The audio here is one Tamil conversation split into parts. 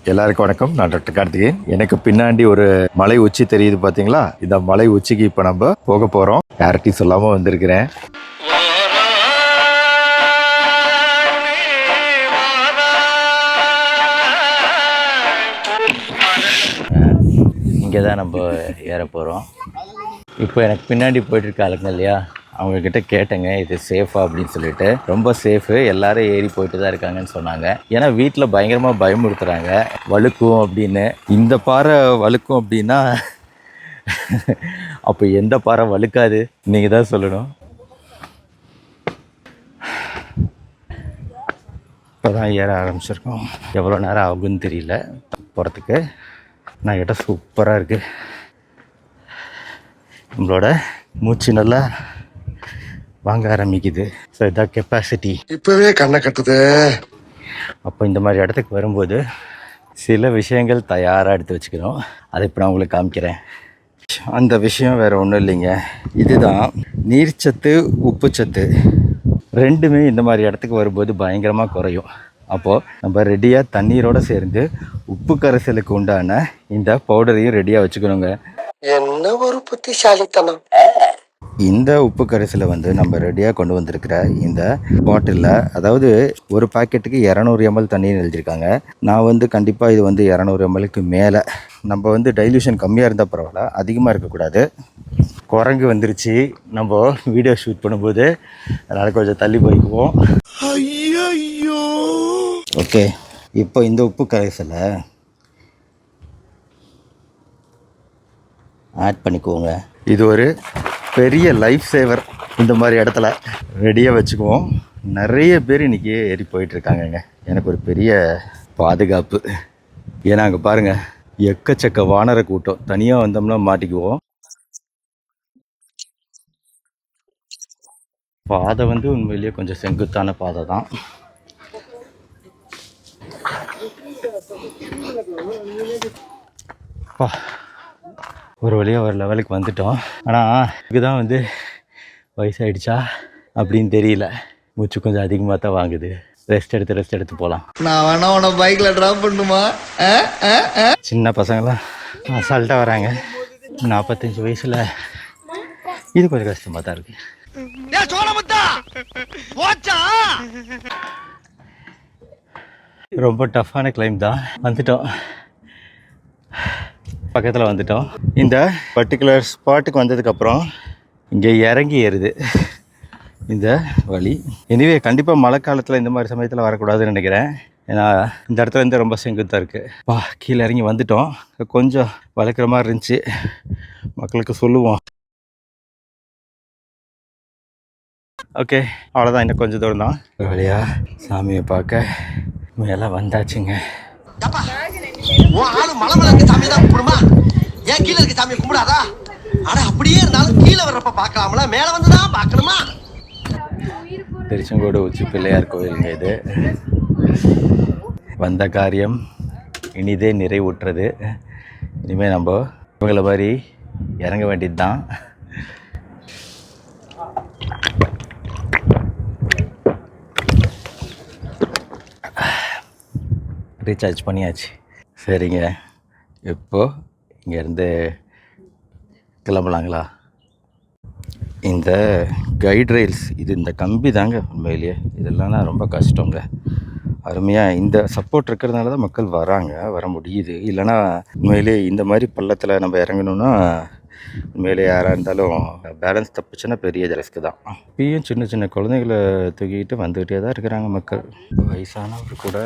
எல்லாருக்கும் வணக்கம். நான் டாக்டர் கார்த்திகேயன். எனக்கு பின்னாடி ஒரு மலை உச்சி தெரியுது பார்த்தீங்களா? இந்த மலை உச்சிக்கு இப்போ நம்ம போக போகிறோம். யார்கிட்டையும் சொல்லாமல் வந்திருக்கிறேன். இங்கே தான் நம்ம ஏற போகிறோம். இப்போ எனக்கு பின்னாடி போயிட்டுருக்க ஆளுங்க இல்லையா, அவங்கக்கிட்ட கேட்டேங்க இது சேஃபா அப்படின்னு சொல்லிட்டு. ரொம்ப சேஃபு, எல்லாரும் ஏறி போயிட்டு தான் இருக்காங்கன்னு சொன்னாங்க. ஏன்னா வீட்டில் பயங்கரமாக பயமுறுத்துகிறாங்க வழுக்கும் அப்படின்னு. இந்த பாறை வழுக்கும் அப்படின்னா அப்போ எந்த பாறை வழுக்காது நீங்கள் தான் சொல்லணும். இப்போ தான் ஏற ஆரம்பிச்சிருக்கோம். எவ்வளோ நேரம் ஆகுன்னு தெரியல போகிறதுக்கு. நான் கிட்ட சூப்பராக இருக்குது. நம்மளோட மூச்சு நல்லா வாங்க ஆரம்பிக்குது. ஸோ இதான் கெப்பாசிட்டி. இப்போவே கண்ணை கட்டுது. அப்போ இந்த மாதிரி இடத்துக்கு வரும்போது சில விஷயங்கள் தயாராக எடுத்து வச்சுக்கிறோம். அதை இப்போ நான் உங்களுக்கு காமிக்கிறேன். அந்த விஷயம் வேறு ஒன்றும் இல்லைங்க. இதுதான் நீர்ச்சத்து, உப்புச்சத்து ரெண்டுமே இந்த மாதிரி இடத்துக்கு வரும்போது பயங்கரமாக குறையும். அப்போது நம்ம ரெடியாக தண்ணீரோடு சேர்ந்து உப்பு கரைசலுக்கு உண்டான இந்த பவுடரையும் ரெடியாக வச்சுக்கணுங்க. என்ன ஒரு புத்திசாலித்தனம். இந்த உப்பு கரைசலை நம்ம ரெடியாக கொண்டு வந்திருக்கிற இந்த பாட்டிலில், அதாவது ஒரு பாக்கெட்டுக்கு 200 ml தண்ணின்னு எழுதியிருக்காங்க. நான் கண்டிப்பாக இது 200 mlக்கு மேலே. நம்ம டைல்யூஷன் கம்மியாக இருந்தால் பரவாயில்ல, அதிகமாக இருக்கக்கூடாது. குரங்கு வந்துருச்சு நம்ம வீடியோ ஷூட் பண்ணும்போது, அதனால் கொஞ்சம் தள்ளி போய்க்குவோம். ஓகே, இப்போ இந்த உப்பு கரைசலை ஆட் பண்ணிக்குவோங்க. இது ஒரு பெரிய லைஃப் சேவர். இந்த மாதிரி இடத்துல ரெடியாக வச்சுக்குவோம். நிறைய பேர் இன்றைக்கி ஏறி போயிட்டுருக்காங்கங்க. எனக்கு ஒரு பெரிய பாதுகாப்பு. ஏன்னா அங்கே பாருங்கள், எக்கச்சக்க வானர கூட்டம். தனியாக வந்தோம்னா மாட்டிக்குவோம். பாதை உண்மையிலேயே கொஞ்சம் செங்குத்தான பாதை தான். ஒரு வழியாக ஒரு லெவலுக்கு வந்துட்டோம். ஆனால் இதுதான் வயசாகிடுச்சா அப்படின்னு தெரியல. மூச்சு கொஞ்சம் அதிகமாக தான் வாங்குது. ரெஸ்ட் எடுத்து போகலாம். நான் வேணா உன பைக்கில் ட்ராப் பண்ணுமா? சின்ன பசங்களாம் அசால்ட்டாக வராங்க. 45 வயசில் இது கொஞ்சம் கஷ்டமாக தான் இருக்குது. ரொம்ப டஃப்பான கிளைம் தான். வந்துட்டோம், பக்கத்தில் வந்துட்டோம். இந்த பர்டிகுலர் ஸ்பாட்டுக்கு வந்ததுக்கப்புறம் இங்கே இறங்கி ஏறுது இந்த வழி. எனிவே கண்டிப்பாக மழை காலத்தில் இந்த மாதிரி சமயத்தில் வரக்கூடாதுன்னு நினைக்கிறேன். ஏன்னா இந்த இடத்துல ரொம்ப செங்குத்தாக இருக்குது. கீழே இறங்கி வந்துட்டோம். கொஞ்சம் வளர்க்குற மாதிரி இருந்துச்சு. மக்களுக்கு சொல்லுவோம். ஓகே, அவ்வளோதான். இன்னும் கொஞ்சம் தூரம் தான். வழியாக சாமியை பார்க்க மேலே வந்தாச்சுங்க. ஏன் கீழே இருக்க சாமியை கும்பிடாதா? ஆனா அப்படியே இருந்தாலும் கீழே வர்றப்ப பார்க்கலாம்ல, மேலே வந்துதான் பார்க்கணுமா? திருச்செங்கோடு உச்சி பிள்ளையார் கோயிலுங்க இது. வந்த காரியம் இனிதே நிறைவுற்றது. இனிமேல் நம்ம இவங்களை மாதிரி இறங்க வேண்டியது தான். ரீசார்ஜ் பண்ணியாச்சு. சரிங்க, இப்போது இங்கேருந்து கிளம்பலாங்களா? இந்த கைட் ரயில்ஸ், இது இந்த கம்பி தாங்க உண்மையிலேயே. இதெல்லாம் ரொம்ப கஷ்டங்க. அருமையாக இந்த சப்போர்ட் இருக்கிறதுனால தான் மக்கள் வர முடியுது. இல்லைனா உண்மையிலே இந்த மாதிரி பள்ளத்தில் நம்ம இறங்கணுன்னா உண்மையிலே யாராக இருந்தாலும் பேலன்ஸ் தப்புச்சுன்னா பெரிய ரிஸ்க்கு தான். இப்பயும் சின்ன சின்ன குழந்தைகளை தூக்கிட்டு வந்துக்கிட்டே தான் இருக்கிறாங்க மக்கள். வயசானவர் கூட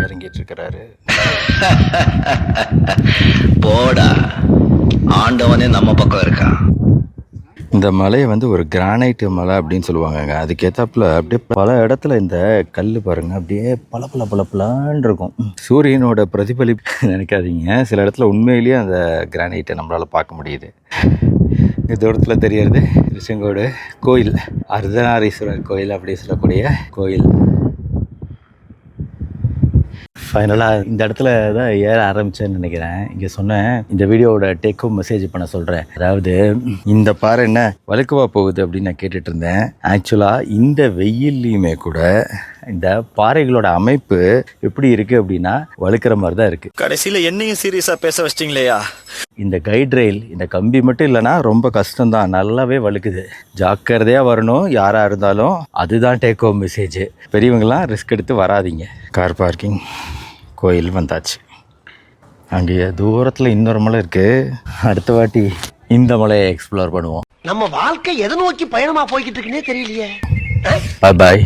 இறங்கிட்டு இருக்கிறாரு. போடா, ஆண்டவனே நம்ம பக்கம் இருக்கான். இந்த மலையை ஒரு கிரானைட் மலை அப்படின்னு சொல்லுவாங்கங்க. அதுக்கேற்றாப்புல அப்படியே பல இடத்துல இந்த கல் பாருங்கள், அப்படியே பளபளன்னு இருக்கும். சூரியனோட பிரதிபலிப்பு நினைக்காதீங்க. சில இடத்துல உண்மையிலேயே அந்த கிரானைட்டை நம்மளால் பார்க்க முடியுது. இந்த தூரத்தில் தெரியறது திருச்செங்கோடு கோயில், அர்த்தநாரீஸ்வரர் கோயில் அப்படி சொல்லக்கூடிய கோயில். ஃபைனலாக இந்த இடத்துல தான் ஏற ஆரம்பித்தேன்னு நினைக்கிறேன். இங்கே சொன்னேன், இந்த வீடியோவோட டேக்கும் மெசேஜ் பண்ண சொல்கிறேன். அதாவது இந்த பாறை என்ன வழுக்கவா போகுது அப்படின்னு நான் கேட்டுட்டு இருந்தேன். ஆக்சுவலாக இந்த வெயில்லையுமே கூட இந்த பாறைகளோட அமைப்பு எப்படி இருக்குது அப்படின்னா வழுக்கிற மாதிரி தான் இருக்குது. கடைசியில என்னையும் சீரியஸா பேச வச்சிட்டீங்களேயா? இந்த கைட் ரயில் இந்த கம்பி மட்டும் இல்லைன்னா ரொம்ப கஷ்டம்தான், நல்லாவே வழுக்குது. ஜாக்கிரதையாக வரணும் யாராக இருந்தாலும், அதுதான் டேக் ஹோம் மெசேஜ். பெரியவங்களாம் ரிஸ்க் எடுத்து வராதீங்க. கார் பார்க்கிங், கோயில் வந்தாச்சு. அங்கே தூரத்தில் இன்னொரு மலை இருக்குது. அடுத்த வாட்டி இந்த மலையை எக்ஸ்ப்ளோர் பண்ணுவோம். நம்ம வாழ்க்கை எதை நோக்கி பயணமா போய்கிட்டு இருக்குன்னே தெரியலையே. பாய்.